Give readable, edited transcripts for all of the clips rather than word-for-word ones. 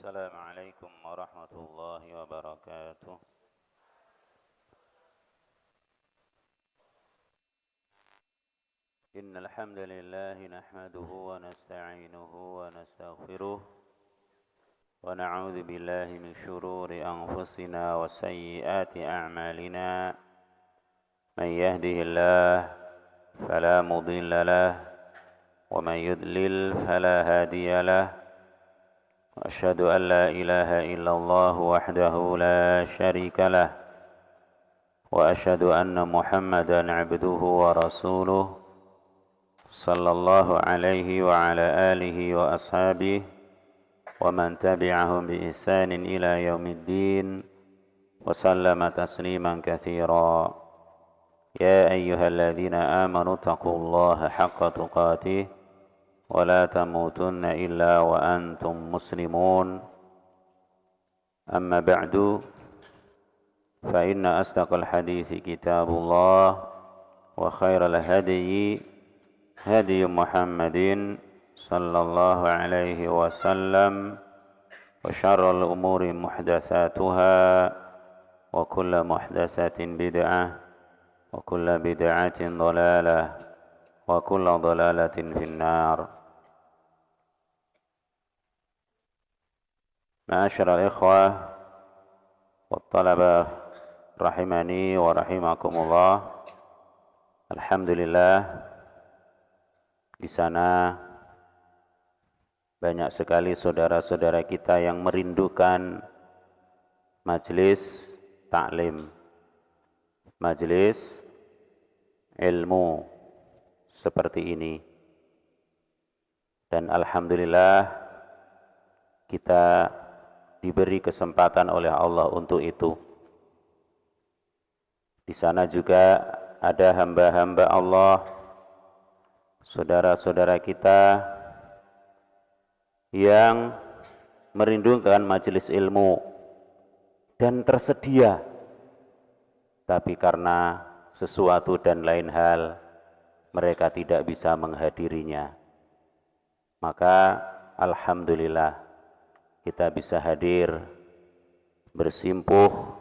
السلام عليكم ورحمة الله وبركاته. إن الحمد لله نحمده ونستعينه ونستغفره ونعوذ بالله من شرور أنفسنا وسيئات أعمالنا. من يهده الله فلا مضل له ومن يضلل فلا هادي له. وأشهد أن لا إله إلا الله وحده لا شريك له وأشهد أن محمدا عبده ورسوله صلى الله عليه وعلى آله وأصحابه ومن تبعهم بإحسان إلى يوم الدين وسلم تسليما كثيرا. يا أيها الذين آمنوا اتقوا الله حق تقاته ولا تموتن إلا وأنتم مسلمون. أما بعد فإن أصدق الحديث كتاب الله وخير الهدي هدي محمد صلى الله عليه وسلم وشر الأمور محدثاتها وكل محدثة بدعة وكل بدعة ضلالة وكل ضلالة في النار. معاشر الإخوة والطلبة rahimani wa rahimakumullah. Alhamdulillah, di sana banyak sekali saudara-saudara kita yang merindukan majelis taklim, majelis ilmu seperti ini. Dan alhamdulillah kita diberi kesempatan oleh Allah untuk itu. Di sana juga ada hamba-hamba Allah, saudara-saudara kita yang merindukan majelis ilmu dan tersedia, tapi karena sesuatu dan lain hal mereka tidak bisa menghadirinya. Maka alhamdulillah kita bisa hadir, bersimpuh,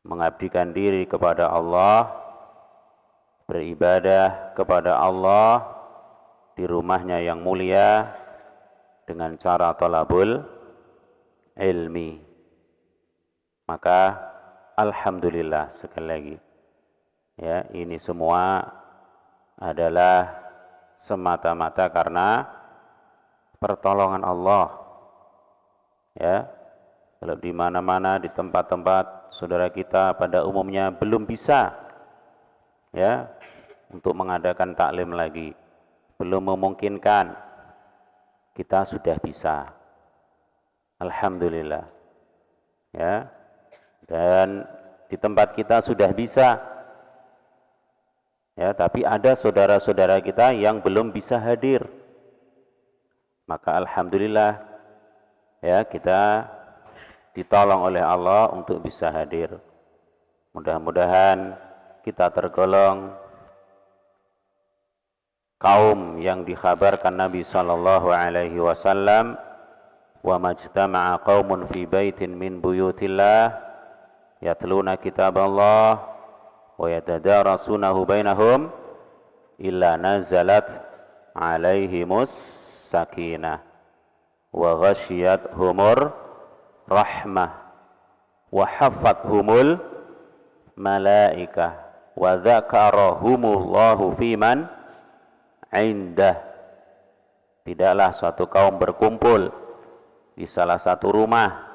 mengabdikan diri kepada Allah, beribadah kepada Allah di rumahnya yang mulia dengan cara thalabul ilmi. Maka alhamdulillah sekali lagi. Ya, ini semua adalah semata-mata karena pertolongan Allah. Ya, kalau di mana-mana di tempat-tempat saudara kita pada umumnya belum bisa ya untuk mengadakan taklim lagi, belum memungkinkan, kita sudah bisa. Alhamdulillah. Ya. Dan di tempat kita sudah bisa. Ya, tapi ada saudara-saudara kita yang belum bisa hadir. Maka alhamdulillah ya, kita ditolong oleh Allah untuk bisa hadir. Mudah-mudahan kita tergolong kaum yang dikhabarkan Nabi sallallahu alaihi wasallam, wa majtama'a qaumun fi baitin min buyutillah yatluna kitaballah wa yatadarasunahu bainahum illa nazalat alaihimus sakinah wa ghasyiyathumur rahmah wa hafathumul malaikah wa dzakarahumullahu fiman indah. Tidaklah suatu kaum berkumpul di salah satu rumah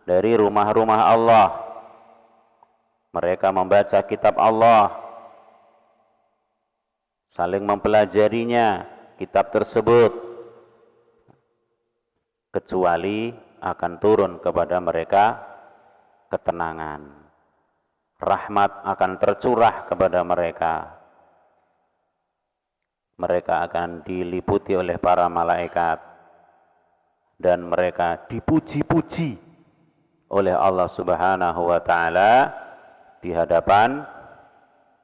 dari rumah-rumah Allah, mereka membaca kitab Allah, saling mempelajarinya kitab tersebut, kecuali akan turun kepada mereka ketenangan, rahmat akan tercurah kepada mereka. Mereka akan diliputi oleh para malaikat dan mereka dipuji-puji oleh Allah Subhanahu wa taala di hadapan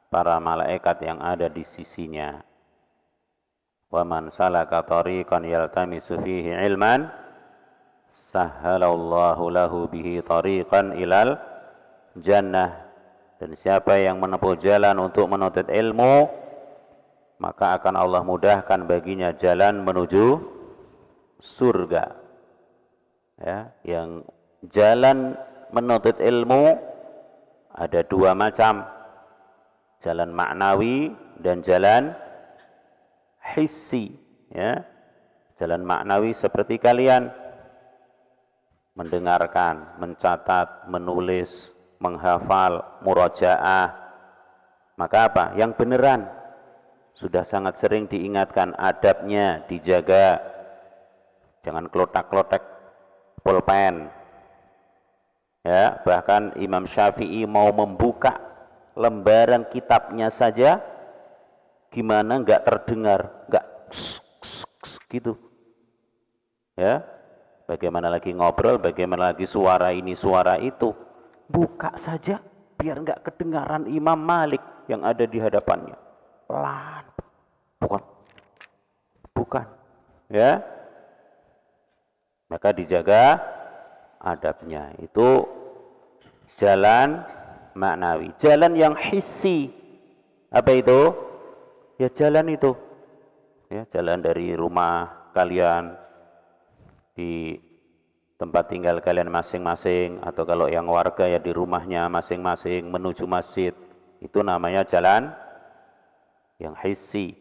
para malaikat yang ada di sisinya. Wa man salaka tariqan yaltamisu fihi ilman sahhalallahu lahu bihi tariqan ilal jannah. Dan siapa yang menempuh jalan untuk menuntut ilmu, maka akan Allah mudahkan baginya jalan menuju surga. Ya, yang jalan menuntut ilmu ada dua macam, jalan maknawi dan jalan hissi. Ya, jalan maknawi seperti kalian mendengarkan, mencatat, menulis, menghafal, murojaah. Maka apa? Yang beneran. Sudah sangat sering diingatkan, adabnya dijaga. Jangan klotak-klotek pulpen. Ya, bahkan Imam Syafi'i mau membuka lembaran kitabnya saja, gimana nggak terdengar, nggak gitu. Ya, bagaimana lagi ngobrol, bagaimana lagi suara ini, suara itu. Buka saja, biar nggak kedengaran Imam Malik yang ada di hadapannya. Pelan, bukan, ya. Maka dijaga adabnya. Itu jalan maknawi. Jalan yang hissi, apa itu? Ya jalan itu, ya jalan dari rumah kalian di tempat tinggal kalian masing-masing, atau kalau yang warga ya di rumahnya masing-masing menuju masjid. Itu namanya jalan yang hissi.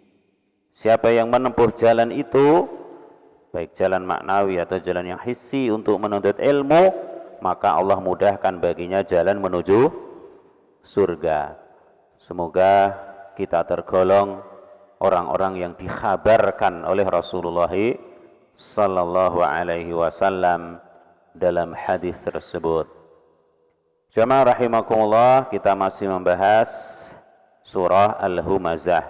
Siapa yang menempuh jalan itu, baik jalan maknawi atau jalan yang hissi untuk menuntut ilmu, maka Allah mudahkan baginya jalan menuju surga. Semoga kita tergolong orang-orang yang dikhabarkan oleh Rasulullah sallallahu alaihi wasallam dalam hadis tersebut. Jamaah rahimakumullah, kita masih membahas surah Al-Humazah.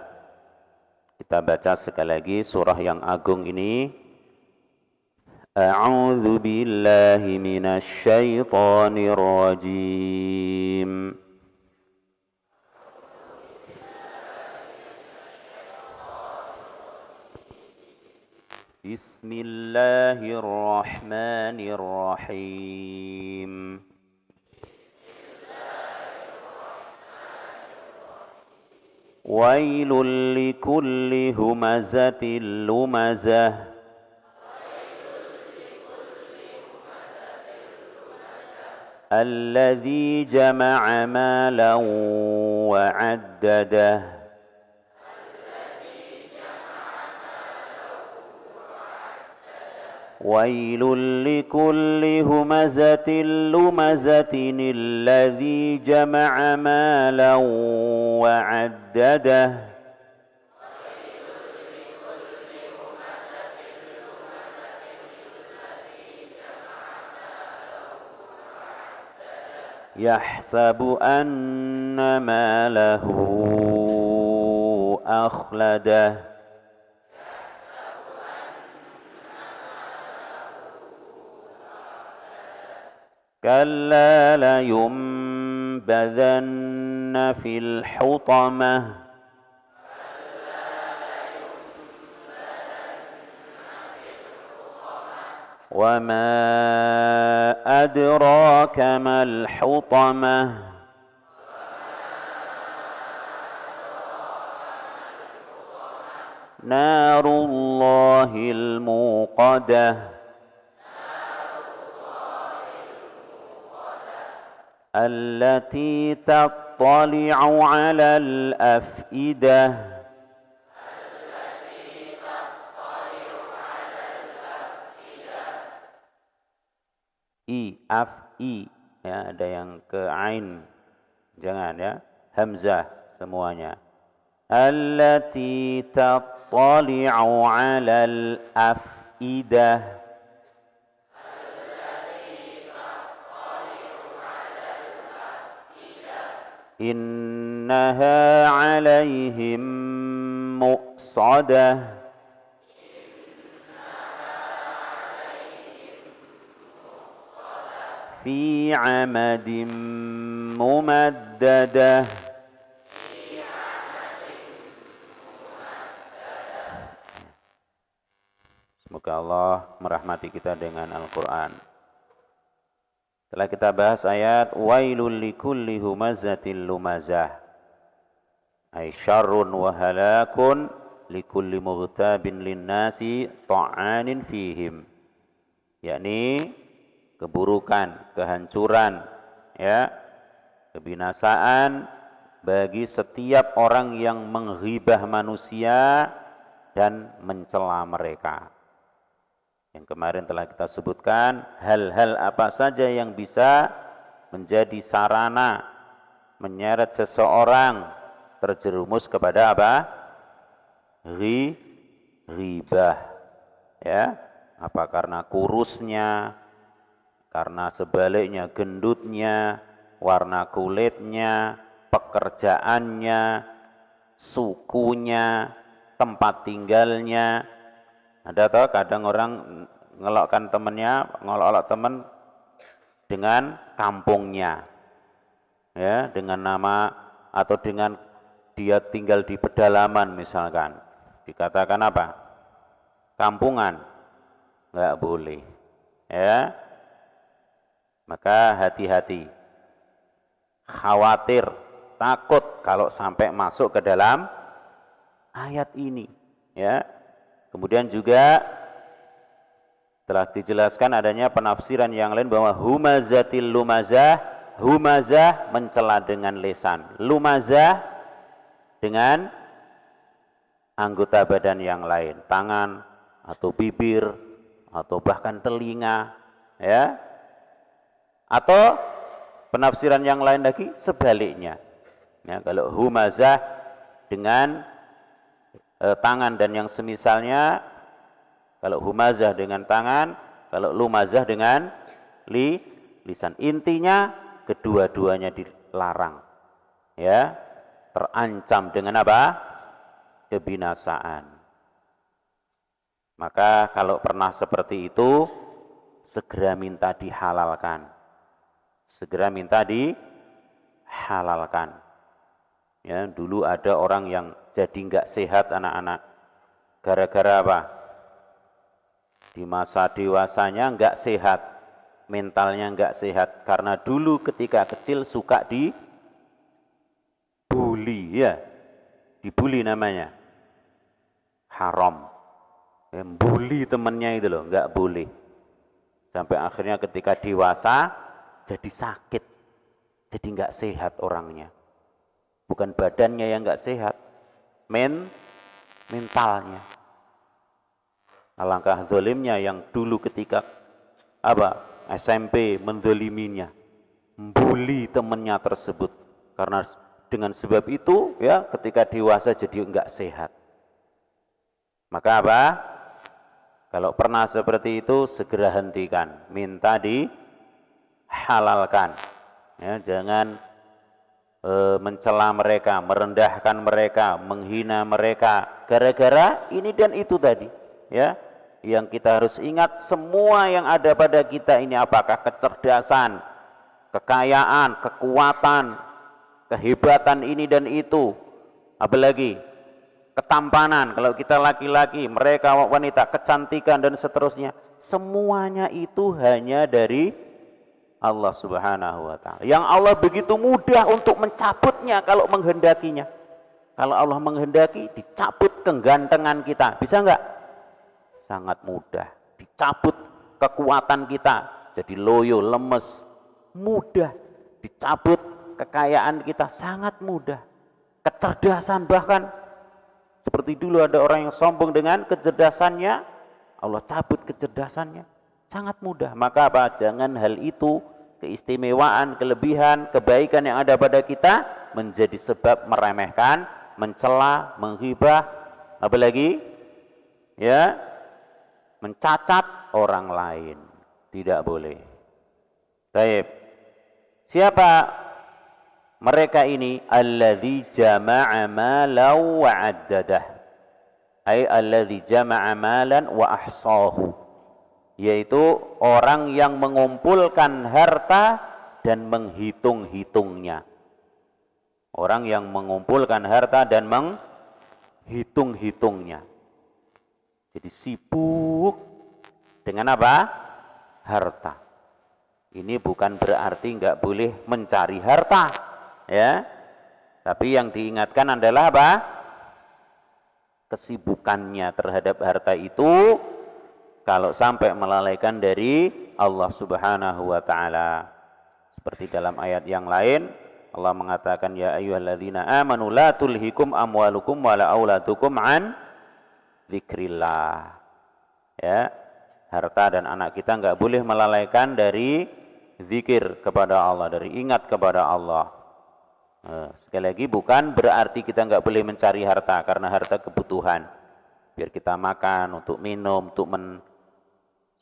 Kita baca sekali lagi surah yang agung ini. A'udzu billahi minasy syaithanir rajim. Bismillahirrahmanirrahim. Wailul likulli humazatil lumazah. Alladzi jama'a malan wa 'addadah. Wailul likulli humazatil lumazatin alladzi jama'a malan wa 'addadah. Yahsabu anna malahu akhladah. Kalla layunbadhanna fil hutamah. Wa ma adraka mal hutamah. Narullahil muqadah. Allati tattali'u 'alal af'idah. Af'i, ya, ada yang ke ain, jangan ya, hamzah semuanya. Allati tattali'u 'alal af'idah. Innaha 'alaihim mu'sadah. Fi 'amadin mumaddadah. Semoga Allah merahmati kita dengan Al-Quran. Setelah kita bahas ayat wailul likulli humazatil lumazah, ay syarrun wa halakun likulli mughtabin linnasi ta'anin fihim, yakni keburukan, kehancuran, ya, kebinasaan bagi setiap orang yang menghibah manusia dan mencela mereka. Yang kemarin telah kita sebutkan hal-hal apa saja yang bisa menjadi sarana menyeret seseorang terjerumus kepada apa? Ghibah. Ya, apa karena kurusnya, karena sebaliknya gendutnya, warna kulitnya, pekerjaannya, sukunya, tempat tinggalnya. Ada toh kadang orang ngelokkan temennya, ngolok-olok temen dengan kampungnya, ya, dengan nama atau dengan dia tinggal di pedalaman misalkan, dikatakan apa? Kampungan, nggak boleh, ya. Maka hati-hati, khawatir, takut kalau sampai masuk ke dalam ayat ini, ya. Kemudian juga telah dijelaskan adanya penafsiran yang lain bahwa humazatil lumazah, humazah mencela dengan lisan, lumazah dengan anggota badan yang lain, tangan atau bibir atau bahkan telinga, ya. Atau penafsiran yang lain lagi sebaliknya. Ya, kalau humazah dengan tangan dan yang semisalnya, kalau humazah dengan tangan, kalau lumazah dengan lisan. Intinya kedua-duanya dilarang, ya, terancam dengan apa? Kebinasaan. Maka kalau pernah seperti itu, segera minta dihalalkan, segera minta dihalalkan. Ya, dulu ada orang yang jadi nggak sehat anak-anak, gara-gara apa? Di masa dewasanya nggak sehat, mentalnya nggak sehat, karena dulu ketika kecil suka dibully, ya, dibully namanya, haram, ya, bully temennya itu loh, nggak boleh. Sampai akhirnya ketika dewasa jadi sakit, jadi nggak sehat orangnya. Bukan badannya yang nggak sehat, mentalnya. Alangkah zalimnya yang dulu ketika apa SMP mendoliminya, membuli temannya tersebut, karena dengan sebab itu, ya, ketika dewasa jadi nggak sehat. Maka apa? Kalau pernah seperti itu segera hentikan, minta dihalalkan, ya, jangan mencela mereka, merendahkan mereka, menghina mereka gara-gara ini dan itu tadi, ya. Yang kita harus ingat, semua yang ada pada kita ini, apakah kecerdasan, kekayaan, kekuatan, kehebatan ini dan itu, apalagi ketampanan, kalau kita laki-laki, mereka wanita, kecantikan dan seterusnya, semuanya itu hanya dari Allah Subhanahu wa ta'ala. Yang Allah begitu mudah untuk mencabutnya kalau menghendakinya. Kalau Allah menghendaki, dicabut kegantengan kita. Bisa enggak? Sangat mudah. Dicabut kekuatan kita, jadi loyo, lemes. Mudah. Dicabut kekayaan kita, sangat mudah. Kecerdasan bahkan, seperti dulu ada orang yang sombong dengan kecerdasannya, Allah cabut kecerdasannya. Sangat mudah. Maka apa? Jangan hal itu, keistimewaan, kelebihan, kebaikan yang ada pada kita menjadi sebab meremehkan, mencela, menghibah, apalagi, ya, mencacat orang lain. Tidak boleh. Baik. Siapa mereka ini? Alladzi jama'a malan wa 'addadah. Ai alladzi jama'a malan wa ahsahu. Yaitu orang yang mengumpulkan harta dan menghitung-hitungnya. Orang yang mengumpulkan harta dan menghitung-hitungnya. Jadi sibuk Dengan apa? Harta. Ini bukan berarti nggak boleh mencari harta, ya. Tapi yang diingatkan adalah apa? Kesibukannya terhadap harta itu kalau sampai melalaikan dari Allah Subhanahu wa taala. Seperti dalam ayat yang lain Allah mengatakan ya ayyuhalladzina amanu la tulhikum amwalukum wala auladukum an dzikrillah. Ya, harta dan anak kita enggak boleh melalaikan dari zikir kepada Allah, dari ingat kepada Allah. Sekali lagi bukan berarti kita enggak boleh mencari harta karena harta kebutuhan. Biar kita makan, untuk minum, untuk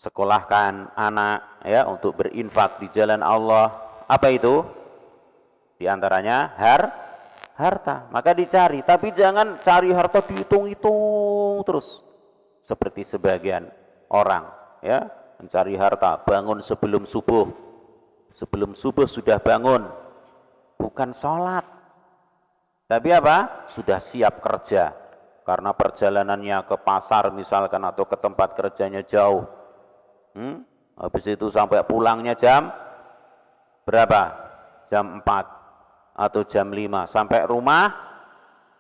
sekolahkan anak, ya, untuk berinfak di jalan Allah. Apa itu? Di antaranya harta. Maka dicari, tapi jangan cari harta dihitung-hitung terus. Seperti sebagian orang, ya, mencari harta, bangun sebelum subuh. Sebelum subuh sudah bangun. Bukan sholat. Tapi apa? Sudah siap kerja. Karena perjalanannya ke pasar misalkan atau ke tempat kerjanya jauh. Habis itu sampai pulangnya jam berapa? Jam 4 atau jam 5. Sampai rumah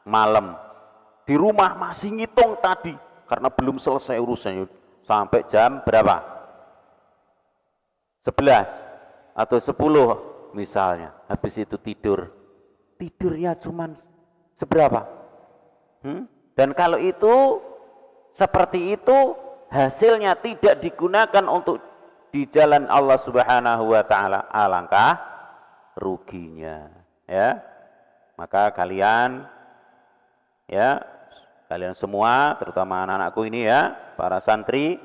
malam. Di rumah masih ngitung tadi karena belum selesai urusannya. Sampai jam berapa? 11 atau 10 misalnya. Habis itu tidur. Tidurnya cuman seberapa? Dan kalau itu seperti itu hasilnya tidak digunakan untuk di jalan Allah Subhanahu wa taala, alangkah ruginya, ya. Maka kalian, ya, kalian semua terutama anak-anakku ini, ya, para santri,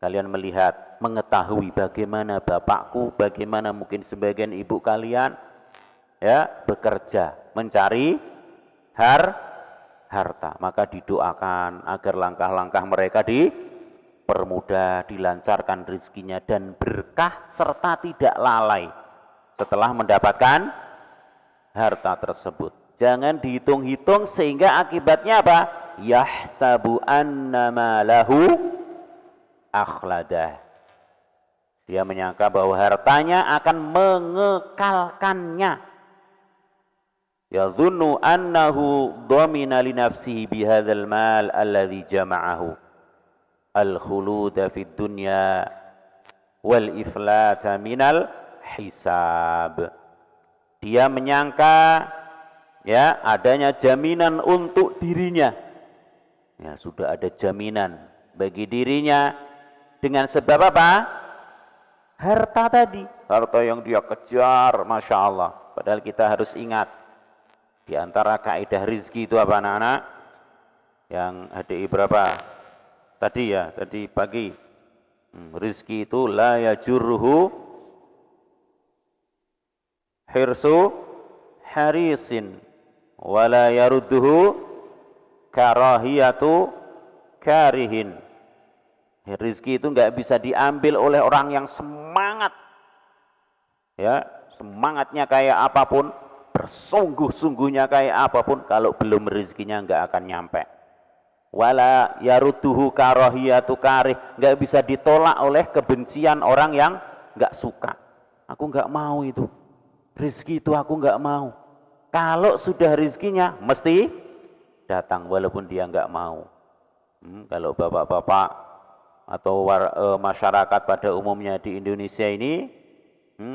kalian melihat, mengetahui bagaimana bapakku, bagaimana mungkin sebagian ibu kalian, ya, bekerja mencari harta. Maka didoakan agar langkah-langkah mereka dipermudah, dilancarkan rezekinya dan berkah serta tidak lalai setelah mendapatkan harta tersebut. Jangan dihitung-hitung sehingga akibatnya apa? Yahsabu annama lahu akhladah. Dia menyangka bahwa hartanya akan mengekalkannya. Yadhunnu annahu dhamina li nafsihi bihadzal mal alladhi jama'ahu al-khuluda fid dunya wal iflata minal hisab. Dia menyangka, ya, adanya jaminan untuk dirinya. Ya, sudah ada jaminan bagi dirinya dengan sebab apa? Harta tadi, harta yang dia kejar, Masya Allah. Padahal kita harus ingat, di antara kaidah rizki itu apa anak-anak? Yang HDI berapa? Tadi, ya, tadi pagi. Rizki itu la yajurruhu hirsu harisin wala yarudduhu karahiyatu karihin. Rizki itu enggak bisa diambil oleh orang yang semangat, ya, semangatnya kayak apapun, bersungguh-sungguhnya kayak apapun, kalau belum rezekinya enggak akan nyampe. Wala yarudduhu karahiyatu karih, enggak bisa ditolak oleh kebencian orang yang enggak suka. Aku enggak mau itu. Rezeki itu aku enggak mau. Kalau sudah rezekinya mesti datang walaupun dia enggak mau. Kalau bapak-bapak atau masyarakat pada umumnya di Indonesia ini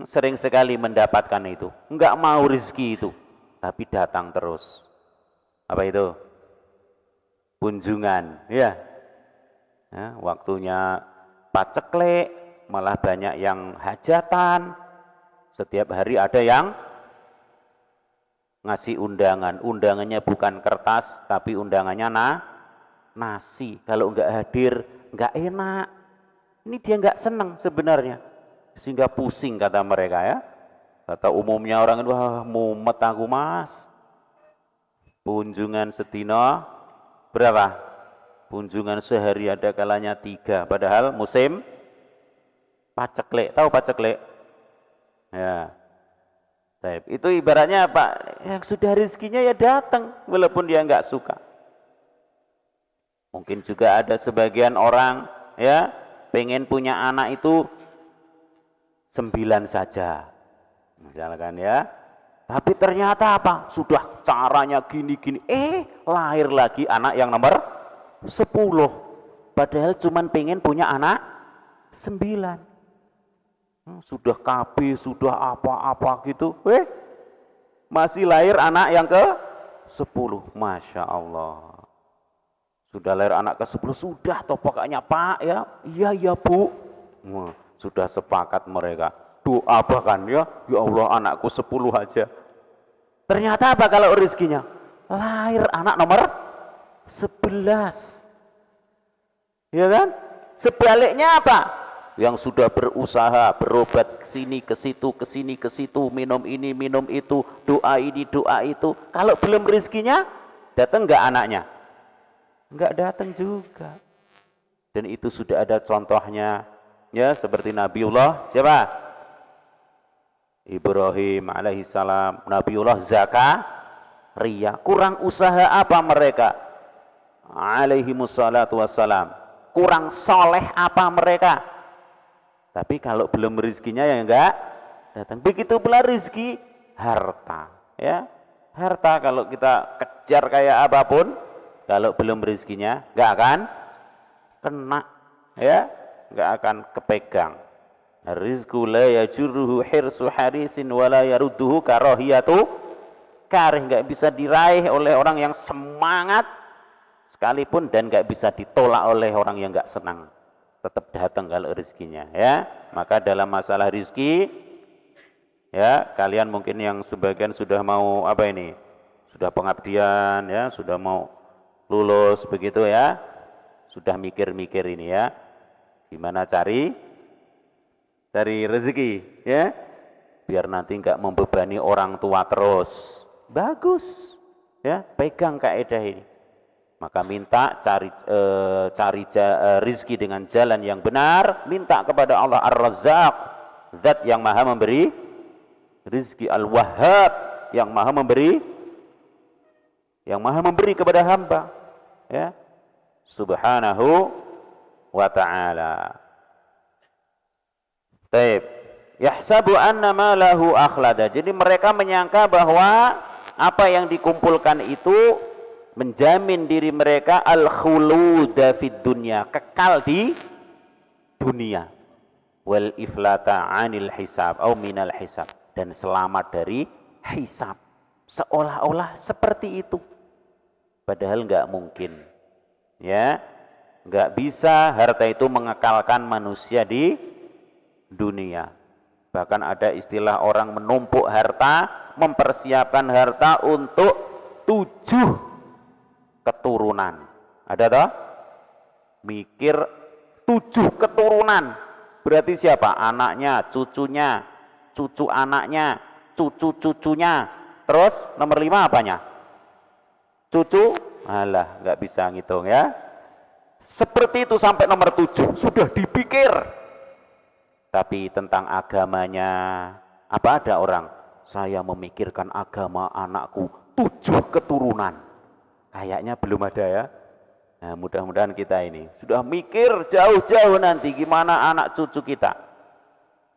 sering sekali mendapatkan itu. Enggak mau rezeki itu, tapi datang terus. Apa itu? Kunjungan, ya. Waktunya paceklik, malah banyak yang hajatan. Setiap hari ada yang ngasih undangan. Undangannya bukan kertas, tapi undangannya nasi. Kalau enggak hadir, enggak enak. Ini dia enggak senang sebenarnya. Sehingga pusing kata mereka, ya. Kata umumnya orang itu, wah, mumet aku mas. Kunjungan setino berapa? Kunjungan sehari ada kalanya 3. Padahal musim paceklik. Tahu paceklik? Ya. Itu ibaratnya apa? Yang sudah rezekinya ya datang walaupun dia enggak suka. Mungkin juga ada sebagian orang, ya, pengen punya anak itu 9 saja misalkan ya, tapi ternyata apa, sudah caranya gini-gini, lahir lagi anak yang nomor 10, padahal cuman pengen punya anak 9. Sudah KB, sudah apa-apa gitu, masih lahir anak yang ke 10. Masya Allah, sudah lahir anak ke 10, sudah toh pokoknya Pak ya, iya Bu. Sudah sepakat mereka, doa bahkan ya Allah anakku 10 aja. Ternyata apa kalau rezekinya? Lahir anak nomor 11. Ya kan? Sebaliknya apa? Yang sudah berusaha, berobat kesini, ke situ, kesini, ke situ, minum ini, minum itu, doa ini, doa itu. Kalau belum rezekinya, datang nggak anaknya? Nggak datang juga. Dan itu sudah ada contohnya, ya seperti Nabiullah siapa? Ibrahim alaihissalam, Nabiullah Zakaria. Kurang usaha apa mereka? Alaihimussalatu wassalam. Kurang soleh apa mereka? Tapi kalau belum rezekinya ya enggak datang. Begitu pula rezeki harta, ya. Harta kalau kita kejar kayak apapun, kalau belum rezekinya enggak akan kena, ya, enggak akan kepegang. Rizqu la yajurruhu hirsu harisin wala yarudduhu karahiyatu karih, enggak bisa diraih oleh orang yang semangat sekalipun dan enggak bisa ditolak oleh orang yang enggak senang. Tetap datang kalau rezekinya, ya. Maka dalam masalah rezeki, ya, kalian mungkin yang sebagian sudah mau apa ini, sudah pengabdian, ya, sudah mau lulus begitu ya, sudah mikir-mikir ini ya, gimana cari rezeki, ya, biar nanti enggak membebani orang tua terus. Bagus, ya, pegang kaidah ini. Maka minta cari rizki dengan jalan yang benar, minta kepada Allah Ar-Razzaq, zat yang maha memberi rizki, Al-Wahhab, yang maha memberi kepada hamba, ya, subhanahu wa ta'ala. Taib, yahsabu anna ma lahu akhlada. Jadi mereka menyangka bahwa apa yang dikumpulkan itu menjamin diri mereka al-khuluda fid dunya, kekal di dunia, wal iflata anil hisab atau minal hisab, dan selamat dari hisab. Seolah-olah seperti itu, padahal enggak mungkin, ya, enggak bisa harta itu mengekalkan manusia di dunia. Bahkan ada istilah orang menumpuk harta, mempersiapkan harta untuk 7 keturunan. Ada toh? Mikir 7 keturunan. Berarti siapa? Anaknya, cucunya, cucu anaknya, cucu-cucunya. Terus nomor 5 apanya? Cucu? Alah, nggak bisa ngitung ya. Seperti itu sampai nomor 7 sudah dipikir. Tapi tentang agamanya, apa ada orang, saya memikirkan agama anakku 7 keturunan. Kayaknya belum ada ya. Nah, mudah-mudahan kita ini sudah mikir jauh-jauh nanti gimana anak cucu kita.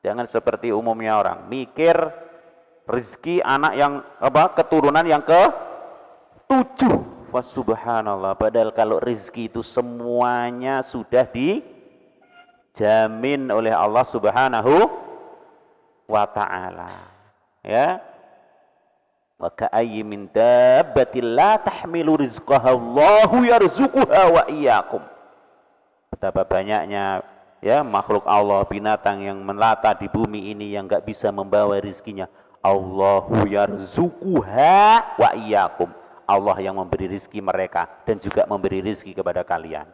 Jangan seperti umumnya orang mikir rezeki anak yang apa, keturunan yang ke 7. Wah, subhanallah, padahal kalau rezeki itu semuanya sudah dijamin oleh Allah Subhanahu wa ta'ala, ya. Wa ka'ayyin min dabbatin la tahmilu rizqaha Allahu yarzuquha wa iyyakum. Betapa banyaknya, ya, makhluk Allah, binatang yang melata di bumi ini yang enggak bisa membawa rizkinya. Allahu yarzuquha wa iyyakum. Allah yang memberi rizki mereka dan juga memberi rizki kepada kalian.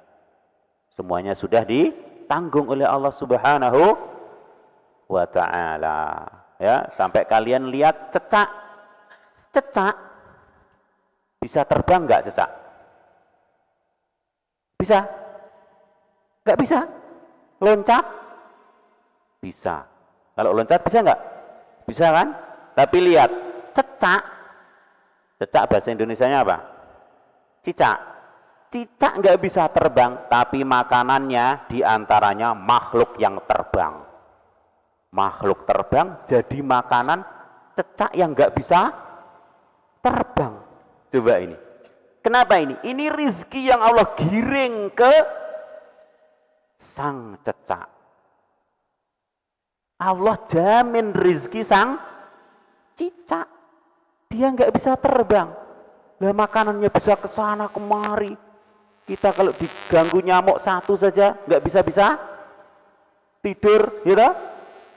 Semuanya sudah ditanggung oleh Allah Subhanahu wa ta'ala, ya. Sampai kalian lihat cecak bisa terbang nggak cecak? Bisa? Nggak bisa? Loncat? Bisa. Kalau loncat bisa nggak? Bisa kan? Tapi lihat cecak bahasa Indonesianya apa? Cicak. Cicak nggak bisa terbang, tapi makanannya diantaranya makhluk yang terbang. Makhluk terbang jadi makanan cicak yang nggak bisa terbang. Coba ini. Kenapa ini? Ini rizki yang Allah giring ke sang cicak. Allah jamin rizki sang cicak. Dia nggak bisa terbang. Lah makanannya bisa ke sana kemari. Kita kalau diganggu nyamuk satu saja nggak bisa tidur, ya.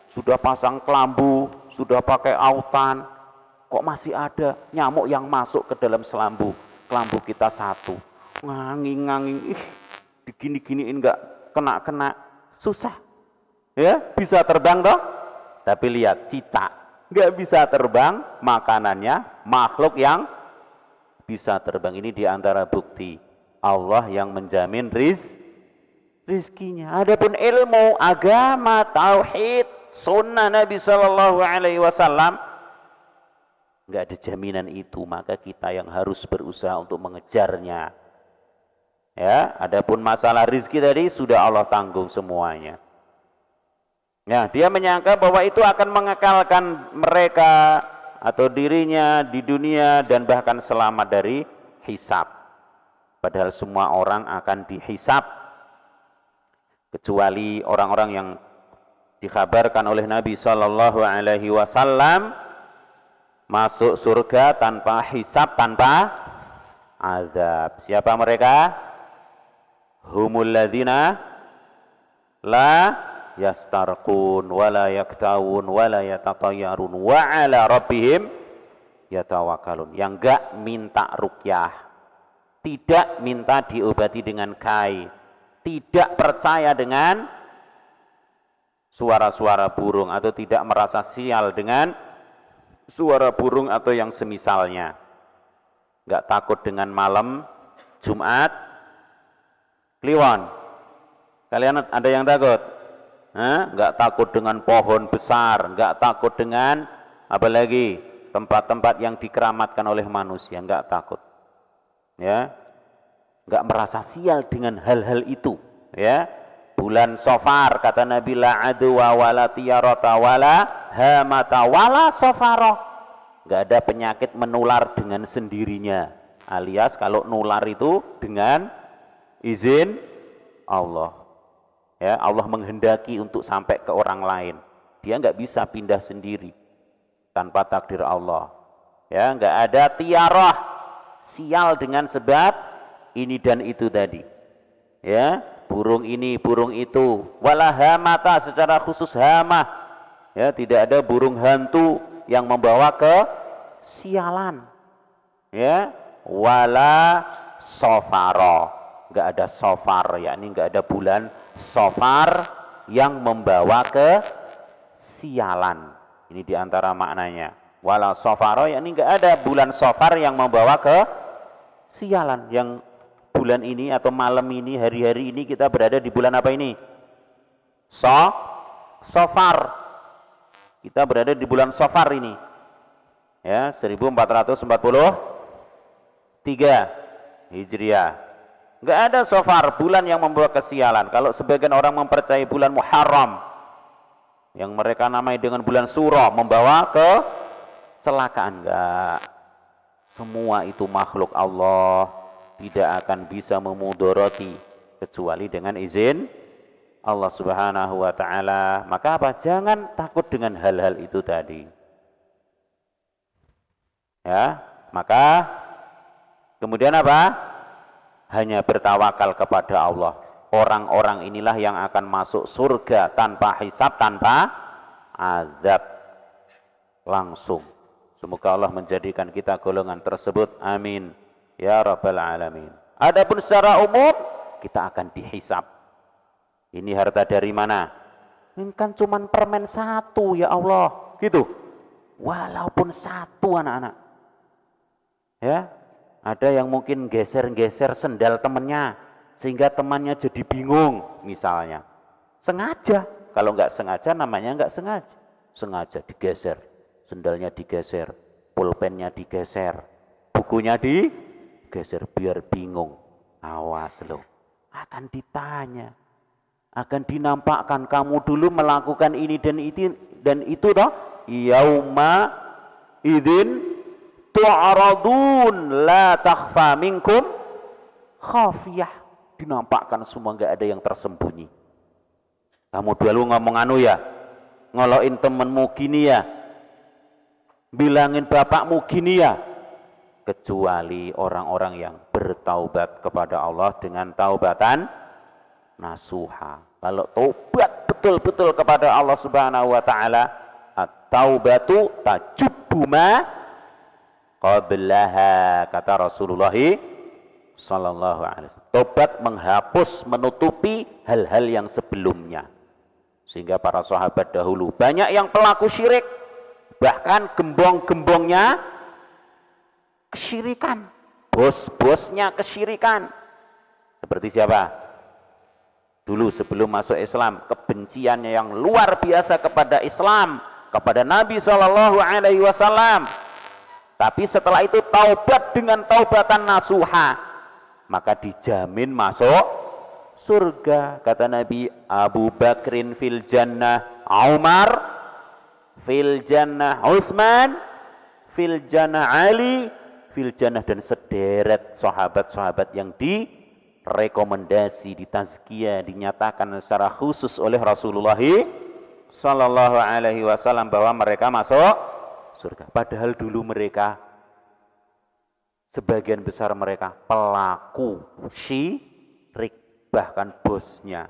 Sudah pasang kelambu, sudah pakai autan, kok masih ada nyamuk yang masuk ke dalam kelambu kita satu. Nganging, digini-giniin nggak kena, susah. Ya, bisa terbang toh? Tapi lihat cicak, nggak bisa terbang, makanannya makhluk yang bisa terbang. Ini diantara bukti Allah yang menjamin rizkinya. Adapun ilmu, agama, tauhid, sunnah Nabi Shallallahu Alaihi Wasallam, nggak ada jaminan itu. Maka kita yang harus berusaha untuk mengejarnya. Ya, adapun masalah rizki tadi sudah Allah tanggung semuanya. Ya, dia menyangka bahwa itu akan mengekalkan mereka atau dirinya di dunia dan bahkan selamat dari hisab. Padahal semua orang akan dihisab, kecuali orang-orang yang dikabarkan oleh Nabi Shallallahu Alaihi Wasallam masuk surga tanpa hisab, tanpa azab. Siapa mereka? Humul ladzina la yastarqun wala yaktawun wala yatatayyarun wa ala rabbihim yatawakkalun. Yang enggak minta ruqyah, tidak minta diobati dengan kai, tidak percaya dengan suara-suara burung, atau tidak merasa sial dengan suara burung atau yang semisalnya. Enggak takut dengan malam Jumat Kliwon. Kalian ada yang takut? Enggak takut dengan pohon besar, enggak takut dengan apalagi tempat-tempat yang dikeramatkan oleh manusia, enggak takut. Ya, enggak merasa sial dengan hal-hal itu. Ya, bulan Safar kata Nabi, la adwa wala tiyarata wala hamata wala safaroh. Enggak ada penyakit menular dengan sendirinya, alias kalau nular itu dengan izin Allah. Ya, Allah menghendaki untuk sampai ke orang lain. Dia enggak bisa pindah sendiri tanpa takdir Allah. Ya, enggak ada tiarah, sial dengan sebab ini dan itu tadi. Ya, burung ini, burung itu. Wala hamata, secara khusus hamah. Ya, tidak ada burung hantu yang membawa ke sialan. Ya, wala sofaro, enggak ada sofar, yakni enggak ada bulan sofar yang membawa ke sialan. Ini diantara maknanya. Wala sofaro, yakni enggak ada bulan sofar yang membawa ke sialan. Yang bulan ini atau malam ini, hari-hari ini kita berada di bulan apa ini? Sofar. Kita berada di bulan Sofar ini. Ya, 1443 Hijriah. Enggak ada Sofar, bulan yang membawa kesialan. Kalau sebagian orang mempercayai bulan Muharram, yang mereka namai dengan bulan Suro, membawa kecelakaan. Enggak. Semua itu makhluk Allah, tidak akan bisa memudoroti kecuali dengan izin Allah Subhanahu wa ta'ala. Maka apa? Jangan takut dengan hal-hal itu tadi. Ya, maka kemudian apa? Hanya bertawakal kepada Allah. Orang-orang inilah yang akan masuk surga tanpa hisab, tanpa azab, langsung. Semoga Allah menjadikan kita golongan tersebut. Amin ya rabbal alamin. Adapun secara umum kita akan dihisab. Ini harta dari mana? Ini kan cuma permen satu, ya Allah, gitu. Walaupun satu, anak-anak. Ya, ada yang mungkin geser-geser sendal temannya sehingga temannya jadi bingung, misalnya. Sengaja. Kalau nggak sengaja namanya nggak sengaja. Sengaja digeser, sendalnya digeser, pulpennya digeser, bukunya digeser biar bingung. Awas loh, akan ditanya, akan dinampakkan kamu dulu melakukan ini dan itu toh. Yauma idzin tu'radun la takhfa minkum khafiyah. Dinampakkan semua, enggak ada yang tersembunyi. Kamu dulu ngomong anu ya, ngoloin temenmu gini ya, bilangin bapakmu gini ya, kecuali orang-orang yang bertaubat kepada Allah dengan taubatan nasuha. Kalau taubat betul-betul kepada Allah Subhanahu wa taala, at-taubatu tajubbu ma qablaha, kata Rasulullah sallallahu alaihi wasallam. Taubat menghapus, menutupi hal-hal yang sebelumnya. Sehingga para sahabat dahulu banyak yang pelaku syirik, bahkan gembong-gembongnya kesyirikan, bos-bosnya kesyirikan. Seperti siapa? Dulu sebelum masuk Islam, kebenciannya yang luar biasa kepada Islam, kepada Nabi Shallallahu Alaihi Wasallam. Tapi setelah itu taubat dengan taubatan nasuha, maka dijamin masuk surga. Kata Nabi, Abu Bakrin fil jannah, Umar fil jannah, Utsman fil jannah, Ali fil jannah, dan sederet sahabat-sahabat yang direkomendasi, ditazkiyah, dinyatakan secara khusus oleh Rasulullah sallallahu alaihi wasallam bahwa mereka masuk surga. Padahal dulu mereka, sebagian besar mereka pelaku syirik, bahkan bosnya.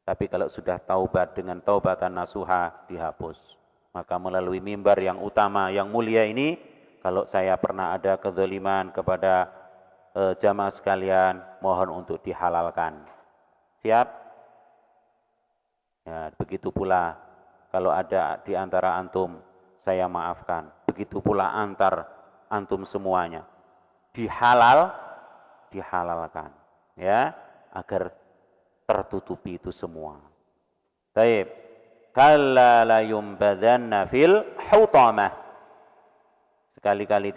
Tapi kalau sudah taubat dengan taubatan nasuha, dihapus. Maka melalui mimbar yang utama, yang mulia ini, kalau saya pernah ada kezaliman kepada jamaah sekalian, mohon untuk dihalalkan. Siap? Ya, begitu pula kalau ada di antara antum, saya maafkan. Begitu pula antar antum semuanya. Dihalalkan. Ya, agar tertutupi itu semua. Baik. Kalla la yumbadanna fil hutamah. Sekali-kali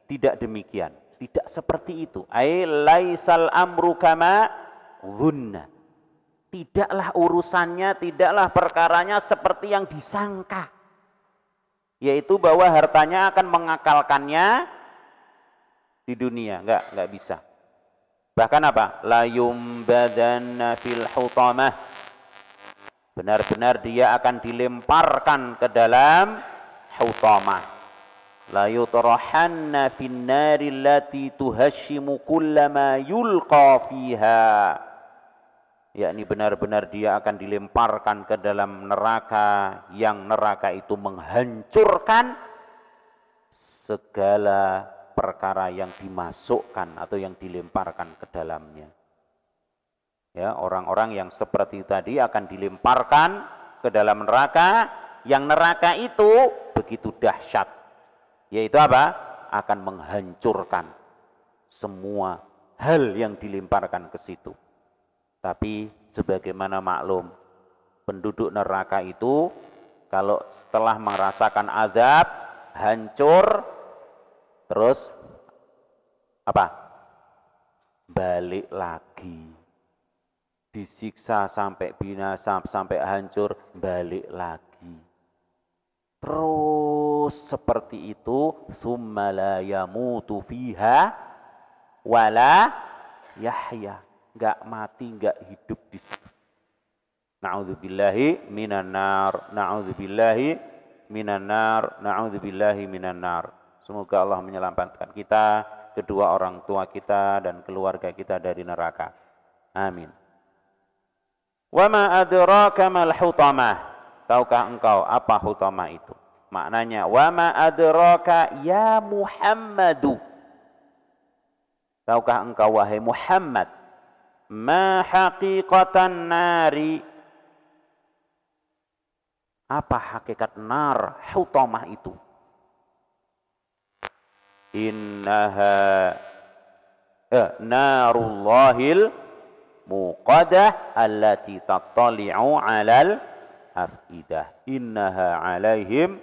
tidak demikian, tidak seperti itu. Ai laisal amru kama dhunna. Tidaklah urusannya, tidaklah perkaranya seperti yang disangka, yaitu bahwa hartanya akan mengakalkannya di dunia. Enggak bisa. Bahkan apa? La yumbadanna fil hutamah. Benar-benar dia akan dilemparkan ke dalam hutamah. La yutrahanna fin nari allati tuhashimu kullama yulqa fiha. Yakni benar-benar dia akan dilemparkan ke dalam neraka, yang neraka itu menghancurkan segala perkara yang dimasukkan atau yang dilemparkan ke dalamnya. Ya, orang-orang yang seperti tadi akan dilemparkan ke dalam neraka, yang neraka itu begitu dahsyat, yaitu apa? Akan menghancurkan semua hal yang dilemparkan ke situ. Tapi sebagaimana maklum, penduduk neraka itu kalau setelah merasakan azab, hancur, terus apa? Balik lagi. Disiksa sampai binasa, sampai hancur, balik lagi. Terus seperti itu, tsumma la yamutu fiha wala yahya. Enggak mati, enggak hidup di situ. Na'udzubillahi minan nar, na'udzubillahi minan nar, na'udzubillahi minan nar. Semoga Allah menyelamatkan kita, kedua orang tua kita dan keluarga kita dari neraka. Amin. Wa ma adraka mal hutamah. Tahukah engkau apa hutamah itu? Maknanya wa ma adraka ya Muhammadu. Tahukah engkau wahai Muhammad, ma haqiqatan nari, apa hakikat nar hutamah itu? Innaha narullahil muqadah allati tattali'u 'alal afidah. Innaha 'alaihim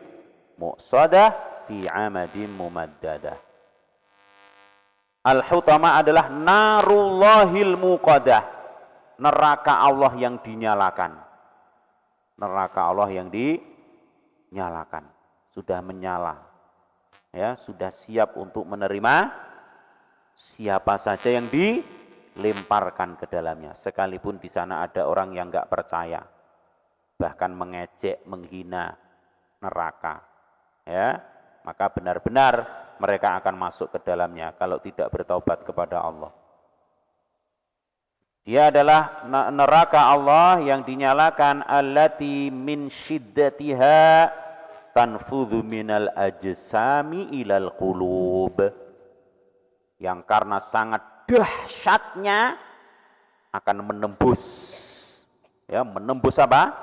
muqsadah fi 'amadin mumaddadah. Al-hutama adalah narullahil muqadah, neraka Allah yang dinyalakan. Neraka Allah yang dinyalakan, sudah menyala. Ya, sudah siap untuk menerima siapa saja yang dilemparkan ke dalamnya, sekalipun di sana ada orang yang enggak percaya, bahkan mengejek, menghina neraka. Ya, maka benar-benar mereka akan masuk ke dalamnya kalau tidak bertaubat kepada Allah. Dia adalah neraka Allah yang dinyalakan, allati min syiddatiha tanfudhu minal ajsami ilal qulub, yang karena sangat dahsyatnya akan menembus, ya, menembus apa?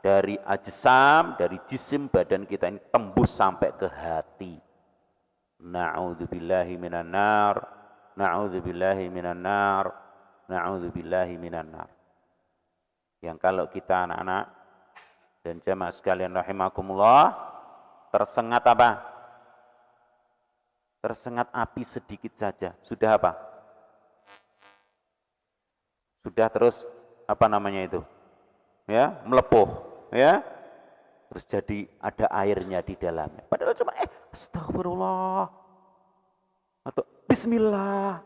Dari ajsam, dari jisim badan kita ini, tembus sampai ke hati. Na'udzubillahi minan nar, na'udzubillahi minan nar, na'udzubillahi minan nar. Yang kalau kita anak-anak dan jamaah sekalian rahimakumullah tersengat apa? Tersengat api sedikit saja, sudah apa? Sudah terus apa namanya itu? Ya, melepuh, ya. Terus jadi ada airnya di dalamnya. Padahal cuma astagfirullah atau bismillah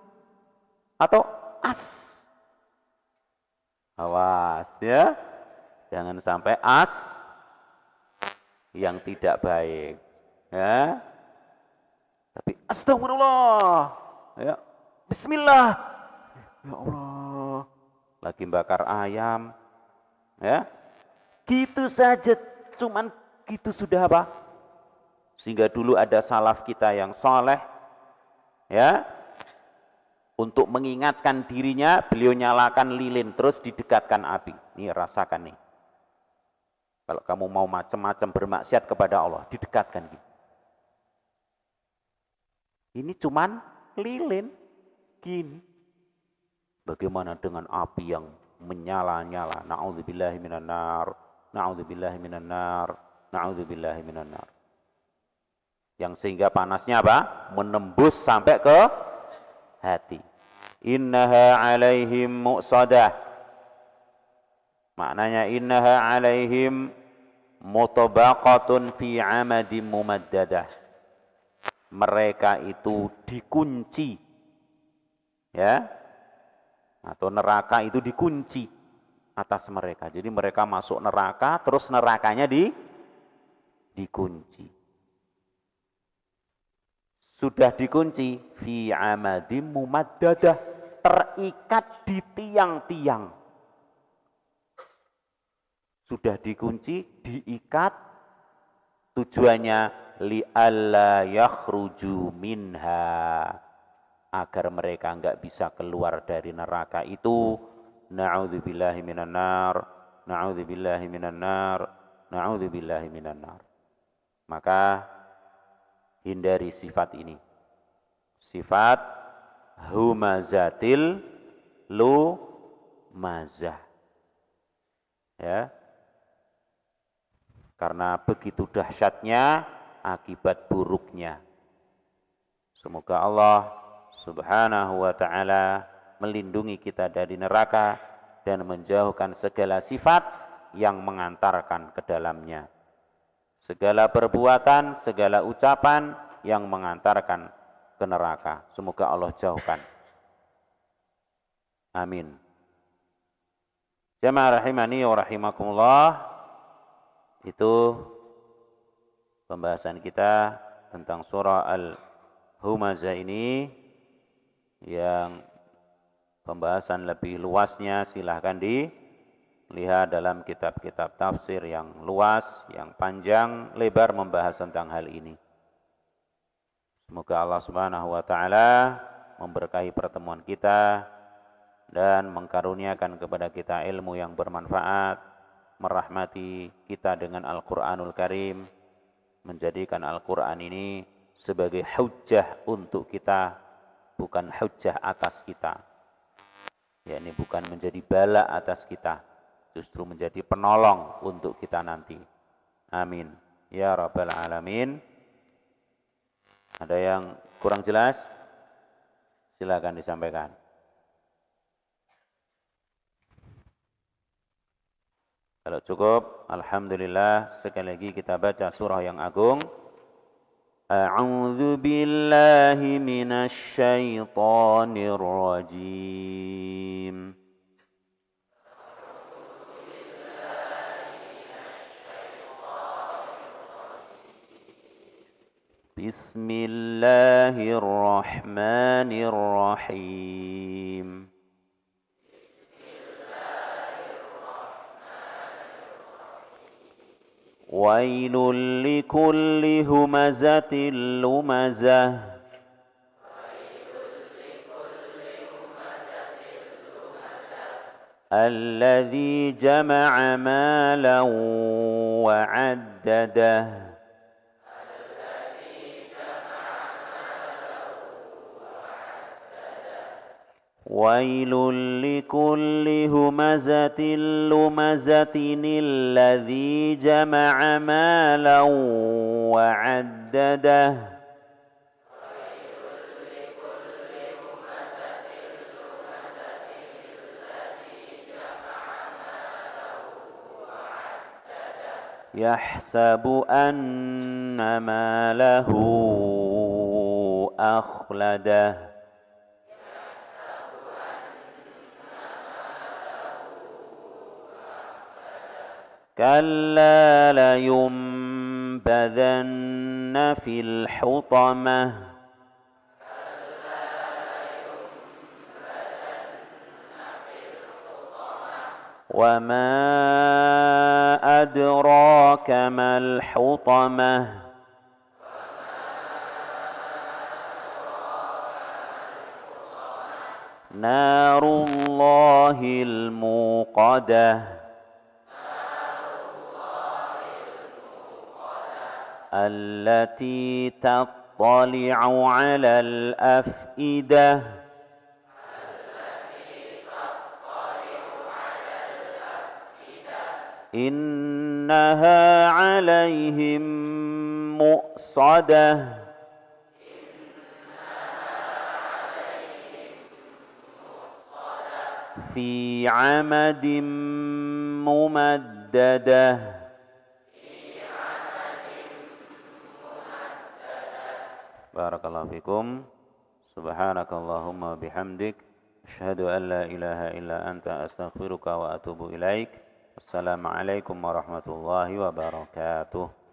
atau as. Awas ya. Jangan sampai as yang tidak baik, ya. Tapi astagfirullah, ya, bismillah, ya Allah, lagi bakar ayam, ya, gitu saja, cuman gitu sudah apa? Sehingga dulu ada salaf kita yang soleh, ya, untuk mengingatkan dirinya, beliau nyalakan lilin, terus didekatkan api. Nih rasakan nih. Kalau kamu mau macam-macam bermaksiat kepada Allah, didekatkan gitu. Ini cuman lilin, gini. Bagaimana dengan api yang menyala-nyala? Na'udzubillahi minan nar, na'udzubillahi minan nar, na'udzubillahi minan nar. Yang sehingga panasnya apa? Menembus sampai ke hati. Innaha alaihim muqsadah. Maknanya innaha alaihim mutabaqatun fi amadim mumaddadah. Mereka itu dikunci, ya, atau neraka itu dikunci atas mereka. Jadi mereka masuk neraka, terus nerakanya dikunci. Sudah dikunci fi amadim mumaddadah, terikat di tiang-tiang. Sudah dikunci, diikat, tujuannya li'alla yakhruju minha, agar mereka enggak bisa keluar dari neraka itu. Na'udzubillahi minan nar, na'udzubillahi minan nar, na'udzubillahi minan nar. Maka hindari sifat ini, sifat humazatil lumazah, ya, karena begitu dahsyatnya akibat buruknya. Semoga Allah Subhanahu wa ta'ala melindungi kita dari neraka dan menjauhkan segala sifat yang mengantarkan ke dalamnya, segala perbuatan, segala ucapan yang mengantarkan ke neraka. Semoga Allah jauhkan. Amin. Jamaah rahimani wa rahimakumullah, itu pembahasan kita tentang surah Al-Humazah ini. Yang pembahasan lebih luasnya silahkan dilihat dalam kitab-kitab tafsir yang luas, yang panjang lebar membahas tentang hal ini. Semoga Allah Subhanahu wa ta'ala memberkahi pertemuan kita dan mengkaruniakan kepada kita ilmu yang bermanfaat, merahmati kita dengan Al-Quranul Karim, menjadikan Al-Quran ini sebagai hujjah untuk kita, bukan hujjah atas kita. Ya, ini bukan menjadi bala atas kita, justru menjadi penolong untuk kita nanti. Amin. Ya Rabbal Alamin. Ada yang kurang jelas? Silakan disampaikan. Kalau cukup, alhamdulillah. Sekali lagi kita baca surah yang agung. A'udzu billahi minasy syaithanir rajim. Bismillahirrahmanirrahim. Wailul likulli humazatil lumazah. Alladzi jama'a malan wa 'addadah. Wailul likulli humazatil lumazatin alladzi jama'a malan wa 'addadah. Yahsabu anna malahu akhladah. Kalla layunbadhanna fil hutamah. Wa ma adraka mal hutamah. Narullahil muqadah. Allati tattali'u 'alal af'idah. Innaha 'alaihim mu'sadah. Fi 'amadin mumaddadah. Barakallahu fikum. Subhanakallahumma bihamdik. Asyhadu an la ilaha illa anta astaghfiruka wa atubu ilaik. Assalamualaikum warahmatullahi wabarakatuh.